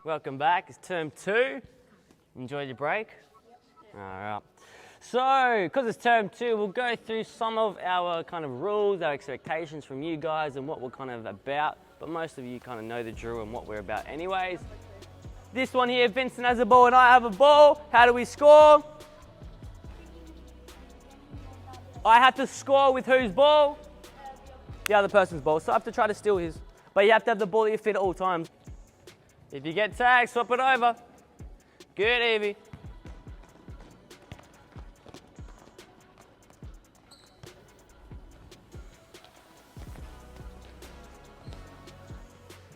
Welcome back. It's term 2. Enjoyed your break? All right. So, because it's term 2, we'll go through some of our kind of rules, our expectations from you guys and what we're kind of about. But most of you kind of know the drill and what we're about anyways. This one here, Vincent has a ball and I have a ball. How do we score? I have to score with whose ball? The other person's ball. So I have to try to steal his. But you have to have the ball at your feet at all times. If you get tagged, swap it over. Good, Evie.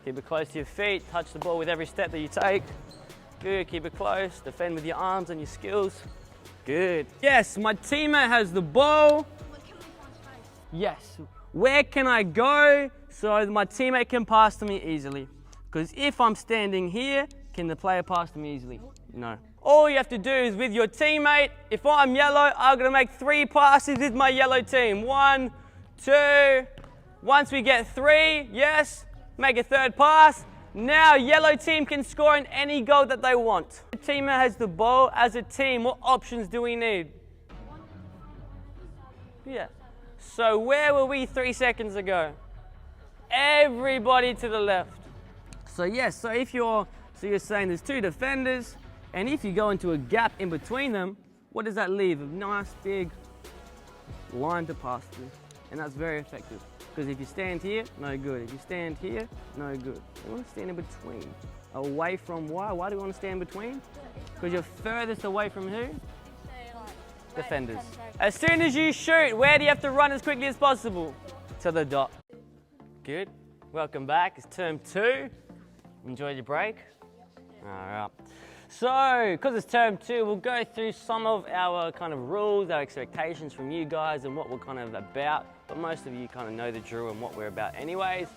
Keep it close to your feet. Touch the ball with every step that you take. Good, keep it close. Defend with your arms and your skills. Good. Yes, my teammate has the ball. Yes. Where can I go so my teammate can pass to me easily? Because if I'm standing here, can the player pass to me easily? No. All you have to do is with your teammate, if I'm yellow, I'm going to make 3 passes with my yellow team. 1, 2. Once we get 3, yes, make a 3rd pass. Now yellow team can score in any goal that they want. The teammate has the ball. As a team, what options do we need? Yeah. So where were we 3 seconds ago? Everybody to the left. So yes, so you're saying there's 2 defenders, and if you go into a gap in between them, what does that leave? A nice big line to pass through. And that's very effective. Because if you stand here, no good. If you stand here, no good. You want to stand in between. Away from why? Why do you want to stand between? Because you're furthest away from who? Defenders. As soon as you shoot, where do you have to run as quickly as possible? To the dot. Good. Welcome back. It's term 2. Enjoyed your break? All right. So, because it's term 2, we'll go through some of our kind of rules, our expectations from you guys and what we're kind of about. But most of you kind of know the drill and what we're about anyways.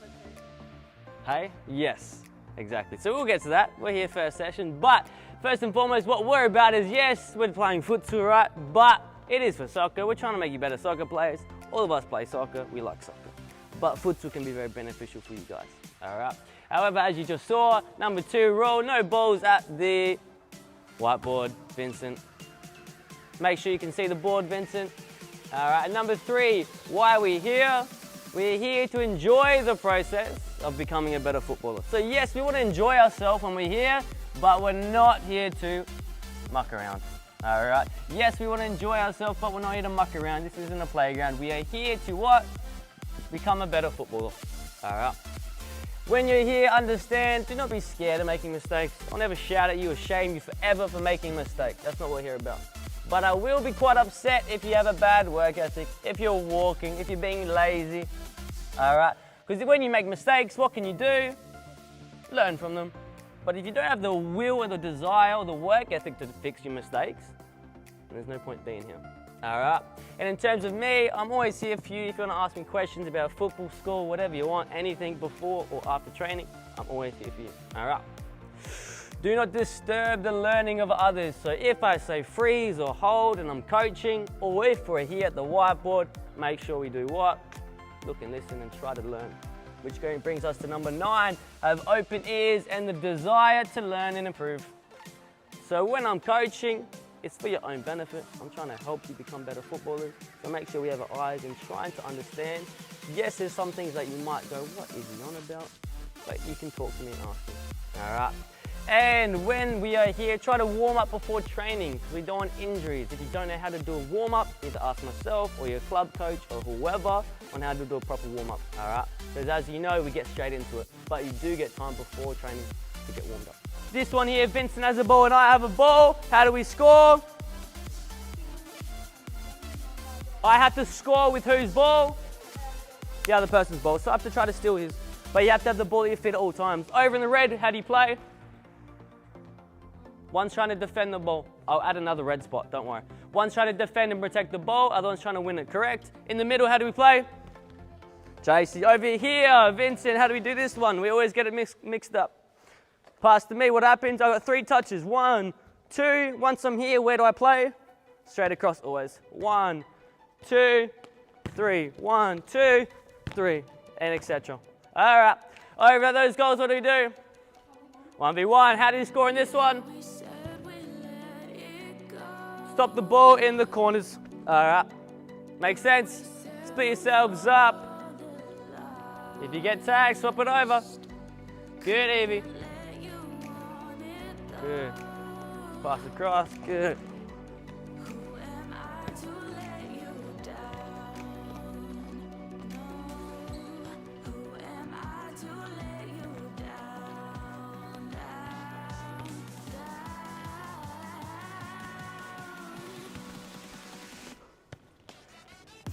Hey? Yes, exactly. So we'll get to that. We're here first session. But first and foremost, what we're about is, yes, we're playing futsal, right? But it is for soccer. We're trying to make you better soccer players. All of us play soccer. We like soccer. But futsal can be very beneficial for you guys. All right. However, as you just saw, number 2 rule, no balls at the whiteboard, Vincent. Make sure you can see the board, Vincent. All right, number 3, why are we here? We're here to enjoy the process of becoming a better footballer. So yes, we want to enjoy ourselves when we're here, but we're not here to muck around. All right. Yes, we want to enjoy ourselves, but we're not here to muck around. This isn't a playground. We are here to what? Become a better footballer. All right. When you're here, understand, do not be scared of making mistakes. I'll never shout at you or shame you forever for making mistakes. That's not what we're here about. But I will be quite upset if you have a bad work ethic, if you're walking, if you're being lazy, all right? Because when you make mistakes, what can you do? Learn from them. But if you don't have the will or the desire or the work ethic to fix your mistakes, there's no point being here, all right? And in terms of me, I'm always here for you. If you want to ask me questions about football, school, whatever you want, anything before or after training, I'm always here for you, all right? Do not disturb the learning of others. So if I say freeze or hold and I'm coaching, or if we're here at the whiteboard, make sure we do what? Look and listen and try to learn. Which brings us to number 9, have open ears and the desire to learn and improve. So when I'm coaching, it's for your own benefit. I'm trying to help you become better footballers. So make sure we have our eyes and trying to understand. Yes, there's some things that you might go, what is he on about? But you can talk to me and ask me, all right? And when we are here, try to warm up before training because we don't want injuries. If you don't know how to do a warm-up, either ask myself or your club coach or whoever on how to do a proper warm-up, all right? Because as you know, we get straight into it, but you do get time before training to get warmed up. This one here, Vincent has a ball and I have a ball. How do we score? I have to score with whose ball? The other person's ball. So I have to try to steal his. But you have to have the ball at your feet at all times. Over in the red, how do you play? One's trying to defend the ball. I'll add another red spot, don't worry. One's trying to defend and protect the ball, other one's trying to win it, correct? In the middle, how do we play? JC, over here, Vincent, how do we do this one? We always get it mixed up. Pass to me, what happens? I've got 3 touches. 1, 2, once I'm here, where do I play? Straight across always. 1, 2, 3. 1, 2, 3, and etc. All right, over those goals, what do we do? 1v1. How do you score in this one? Stop the ball in the corners. All right. Makes sense? Split yourselves up. If you get tagged, swap it over. Good, Evie. Good. Pass across. Good.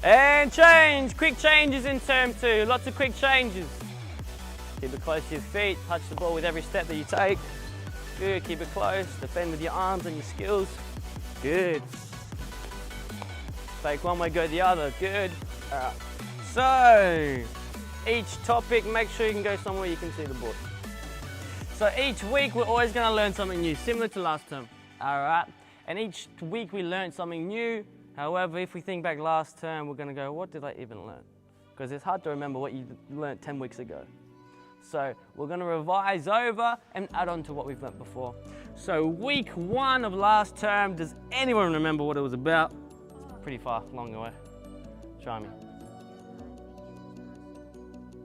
And change. Quick changes in term 2. Lots of quick changes. Keep it close to your feet. Touch the ball with every step that you take. Good. Keep it close. Defend with your arms and your skills. Good. Fake one way, go the other. Good. All right. So, each topic, make sure you can go somewhere you can see the board. So each week we're always going to learn something new, similar to last term. All right. And each week we learn something new. However, if we think back last term, we're going to go, what did I even learn? Because it's hard to remember what you learned 10 weeks ago. So we're going to revise over and add on to what we've learned before. So week 1 of last term, does anyone remember what it was about? Pretty far, long away. Try me.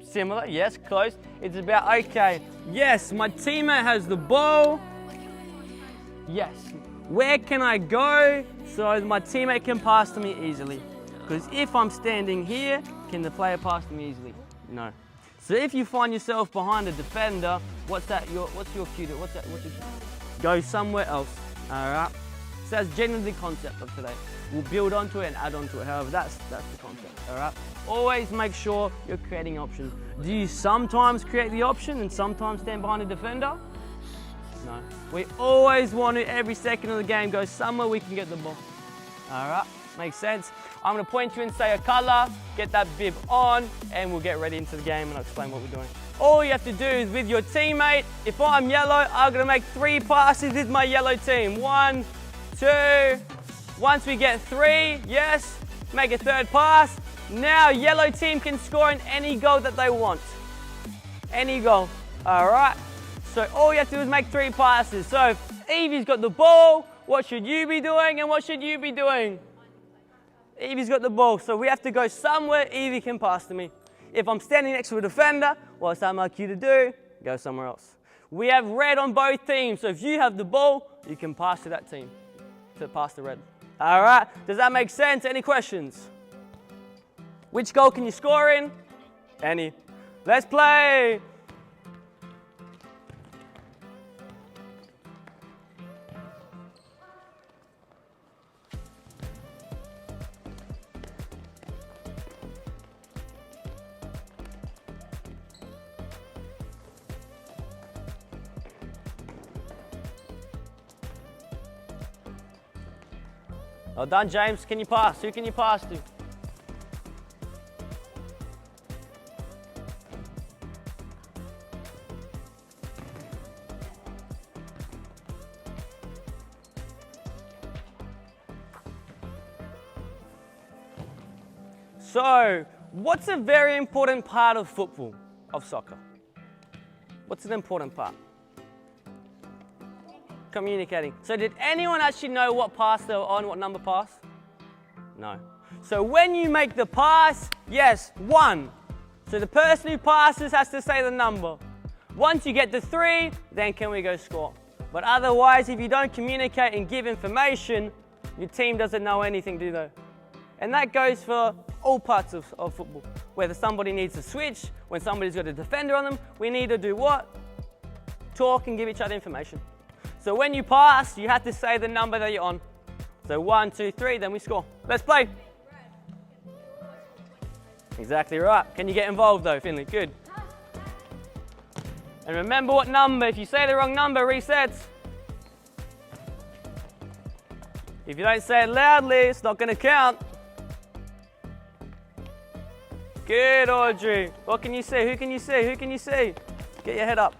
Similar, yes, close. It's about, okay, yes, my teammate has the ball. Yes. Where can I go so my teammate can pass to me easily? Because if I'm standing here, can the player pass to me easily? No. So if you find yourself behind a defender, what's your cue to? Go somewhere else. All right. So that's generally the concept of today. We'll build onto it and add onto it. However, that's the concept. All right. Always make sure you're creating options. Do you sometimes create the option and sometimes stand behind a defender? No. We always want to, every second of the game, go somewhere we can get the ball. All right, makes sense. I'm going to point you and say a colour, get that bib on, and we'll get ready into the game and I'll explain what we're doing. All you have to do is with your teammate, if I'm yellow, I'm going to make 3 passes with my yellow team. 1, 2, once we get 3, yes, make a 3rd pass. Now yellow team can score in any goal that they want. Any goal, all right? So all you have to do is make 3 passes. So if Evie's got the ball, what should you be doing and what should you be doing? Evie's got the ball, so we have to go somewhere Evie can pass to me. If I'm standing next to a defender, what's that mark you to do? Go somewhere else. We have red on both teams, so if you have the ball, you can pass to that team, to pass the red. All right, does that make sense? Any questions? Which goal can you score in? Any. Let's play. Well done, James. Can you pass? Who can you pass to? So, what's a very important part of football, of soccer? What's an important part? Communicating. So did anyone actually know what pass they were on, what number pass? No. So when you make the pass, yes, 1. So the person who passes has to say the number. Once you get to 3, then can we go score? But otherwise, if you don't communicate and give information, your team doesn't know anything, do they? And that goes for all parts of football. Whether somebody needs to switch, when somebody's got a defender on them, we need to do what? Talk and give each other information. So when you pass, you have to say the number that you're on. So 1, 2, 3, then we score. Let's play. Exactly right. Can you get involved though, Finley? Good. And remember what number. If you say the wrong number, resets. If you don't say it loudly, it's not going to count. Good, Audrey. What can you see? Who can you see? Who can you see? Get your head up.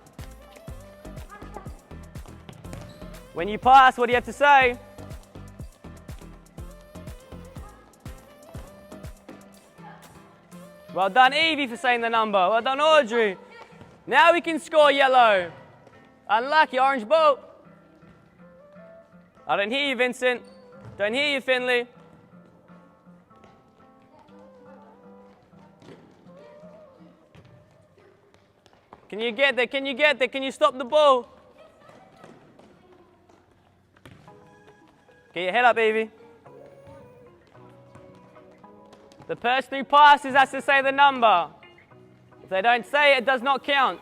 When you pass, what do you have to say? Well done, Evie, for saying the number. Well done, Audrey. Now we can score yellow. Unlucky, orange ball. I don't hear you, Vincent. Don't hear you, Finley. Can you get there? Can you get there? Can you stop the ball? Get your head up, Evie. The person who passes has to say the number. If they don't say it, it does not count.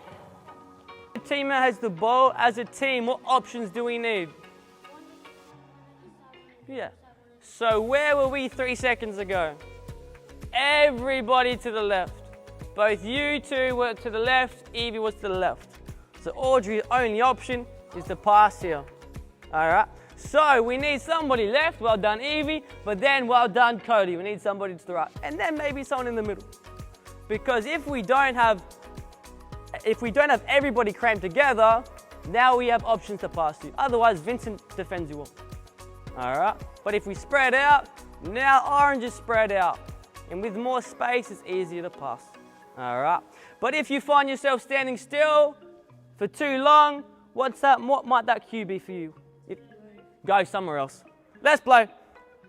The team that has the ball, as a team, what options do we need? Yeah. So where were we 3 seconds ago? Everybody to the left. Both you two were to the left, Evie was to the left. So Audrey's only option is to pass here. All right. So we need somebody left. Well done, Evie. But then well done, Cody. We need somebody to the right, and then maybe someone in the middle. Because if we don't have everybody crammed together, now we have options to pass to. Otherwise, Vincent defends you all. All right. But if we spread out, now orange is spread out, and with more space, it's easier to pass. All right. But if you find yourself standing still for too long, what might that cue be for you? Go somewhere else. Let's play.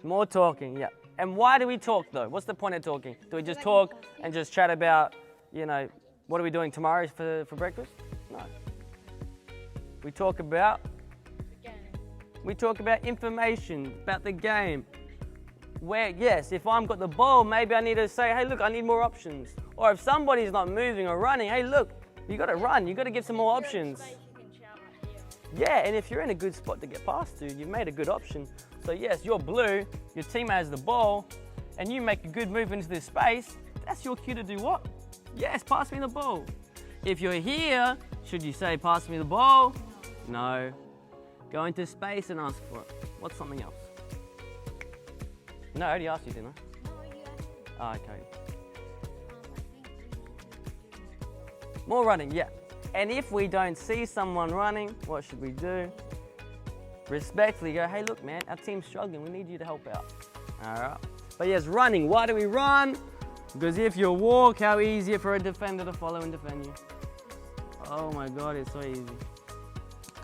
More talking, yeah. And why do we talk though? What's the point of talking? Do we just talk and just chat about, what are we doing tomorrow for breakfast? No. We talk about information, about the game. Where, yes, if I've got the ball, maybe I need to say, hey, look, I need more options. Or if somebody's not moving or running, hey, look, you got to run. You got to give some more options. Yeah, and if you're in a good spot to get past to, you've made a good option. So yes, you're blue, your team has the ball, and you make a good move into this space, that's your cue to do what? Yes, pass me the ball. If you're here, should you say, pass me the ball? No. Go into space and ask for it. What's something else? No, I already asked you, didn't I? No, you asked me. Oh, okay. More running, yeah. And if we don't see someone running, what should we do? Respectfully go, hey, look, man, our team's struggling. We need you to help out. All right. But yes, running. Why do we run? Because if you walk, how easier for a defender to follow and defend you. Oh my God, it's so easy.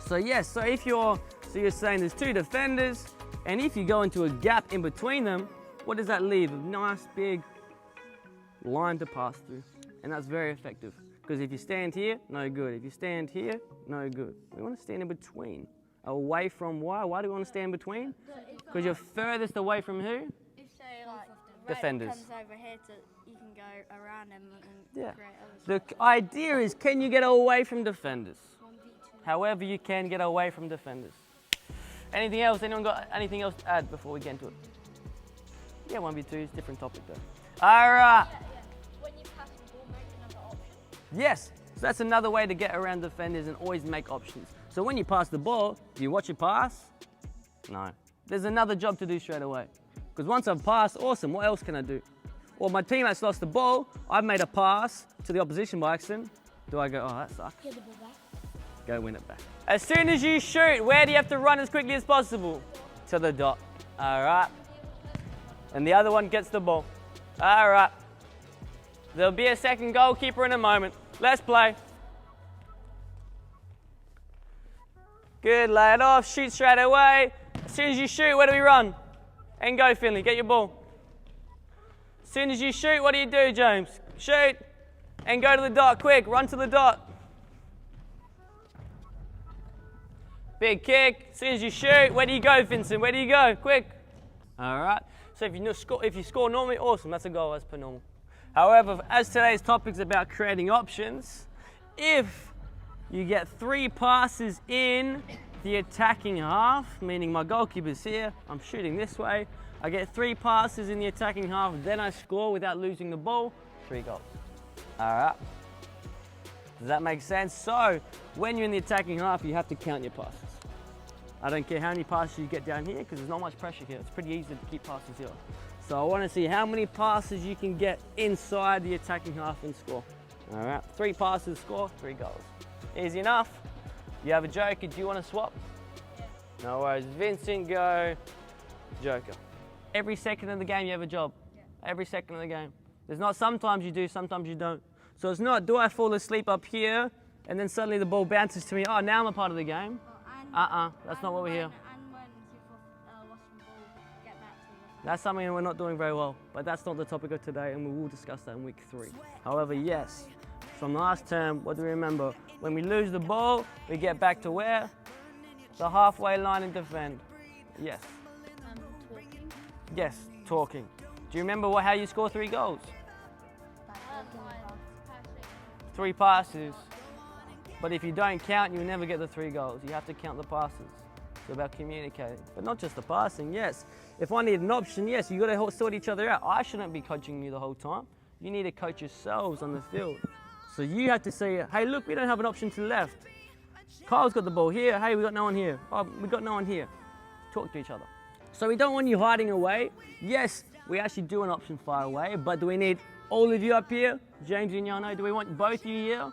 So yes, so you're saying there's two defenders, and if you go into a gap in between them, what does that leave? A nice big line to pass through. And that's very effective. Because if you stand here, no good. If you stand here, no good. We want to stand in between. Away from why? Why do we want to stand in between? Because you're furthest away from who? If say like defenders. comes over here, you can go around them and create The idea is, can you get away from defenders? However you can get away from defenders. Anything else? Anyone got anything else to add before we get into it? Yeah, 1v2 is a different topic though. All right. When you pass the ball, make another option. Yes, so that's another way to get around defenders and always make options. So when you pass the ball, do you watch it pass? No. There's another job to do straight away. Because once I've passed, awesome, what else can I do? Well, my teammate's lost the ball, I've made a pass to the opposition by accident. Do I go, oh, that sucks? Get the ball back. Go win it back. As soon as you shoot, where do you have to run as quickly as possible? To the dot. All right. And the other one gets the ball. All right. There'll be a second goalkeeper in a moment. Let's play. Good, lay it off, shoot straight away. As soon as you shoot, where do we run? And go, Finley, get your ball. As soon as you shoot, what do you do, James? Shoot and go to the dot, quick, run to the dot. Big kick, as soon as you shoot, where do you go, Vincent? Where do you go? Quick. All right, so if you score normally, awesome, that's a goal as per normal. However, as today's topic is about creating options, if you get 3 passes in the attacking half, meaning my goalkeeper's here, I'm shooting this way, I get 3 passes in the attacking half, then I score without losing the ball, 3 goals. All right. Does that make sense? So, when you're in the attacking half, you have to count your passes. I don't care how many passes you get down here because there's not much pressure here. It's pretty easy to keep passes here. So I want to see how many passes you can get inside the attacking half and score. All right, 3 passes, score, 3 goals. Easy enough. You have a joker, do you want to swap? Yeah. No worries, Vincent, go, joker. Every second of the game you have a job. Yeah. Every second of the game. There's not sometimes you do, sometimes you don't. So it's not, do I fall asleep up here and then suddenly the ball bounces to me. Oh, now I'm a part of the game. That's not what we're here. And when people watch the ball get back to the That's something we're not doing very well, but that's not the topic of today, and we will discuss that in week 3. However, yes, from last term, what do we remember? When we lose the ball, we get back to where? The halfway line and defend. Yes. talking. Yes, talking. Do you remember how you score 3 goals? 3 passes. But if you don't count, you'll never get the 3 goals. You have to count the passes. It's about communicating. But not just the passing, yes. If I need an option, yes, you got to sort each other out. I shouldn't be coaching you the whole time. You need to coach yourselves on the field. So you have to say, hey, look, we don't have an option to the left. Kyle's got the ball here. Hey, we got no one here. Oh, we got no one here. Talk to each other. So we don't want you hiding away. Yes, we actually do an option far away, but do we need all of you up here? James and Yano, do we want both you here?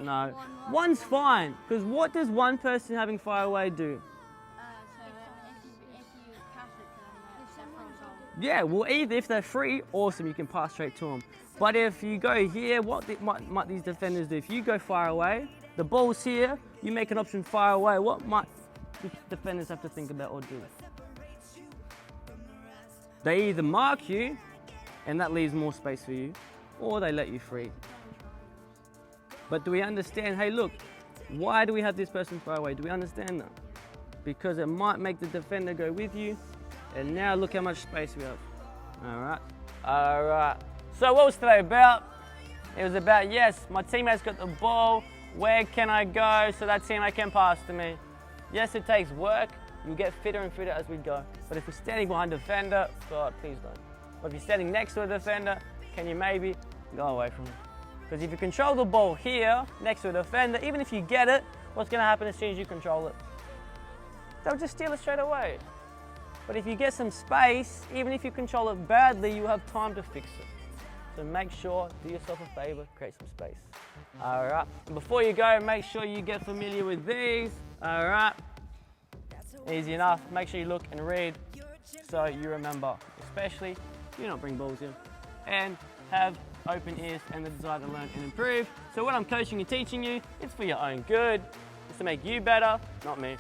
No. One's fine, because what does one person having far away do? So if you pass it to them, they're front goal. Yeah, well, either if they're free, awesome, you can pass straight to them. But if you go here, what might these defenders do? If you go far away, the ball's here, you make an option far away, what might the defenders have to think about or do? They either mark you, and that leaves more space for you, or they let you free. But do we understand, hey look, why do we have this person far away? Do we understand that? Because it might make the defender go with you, and now look how much space we have. All right. So what was today about? It was about, yes, my teammate's got the ball, where can I go so that teammate can pass to me? Yes, it takes work, you'll get fitter and fitter as we go. But if you're standing behind a defender, God, please don't. But if you're standing next to a defender, can you maybe go away from him? Because if you control the ball here, next to a defender, even if you get it, what's going to happen as soon as you control it? They'll just steal it straight away. But if you get some space, even if you control it badly, you have time to fix it. So make sure, do yourself a favor, create some space. All right, and before you go, make sure you get familiar with these. All right, easy enough. Make sure you look and read so you remember, especially do not bring balls in, and have open ears and the desire to learn and improve. So what I'm coaching and teaching you, it's for your own good. It's to make you better, not me.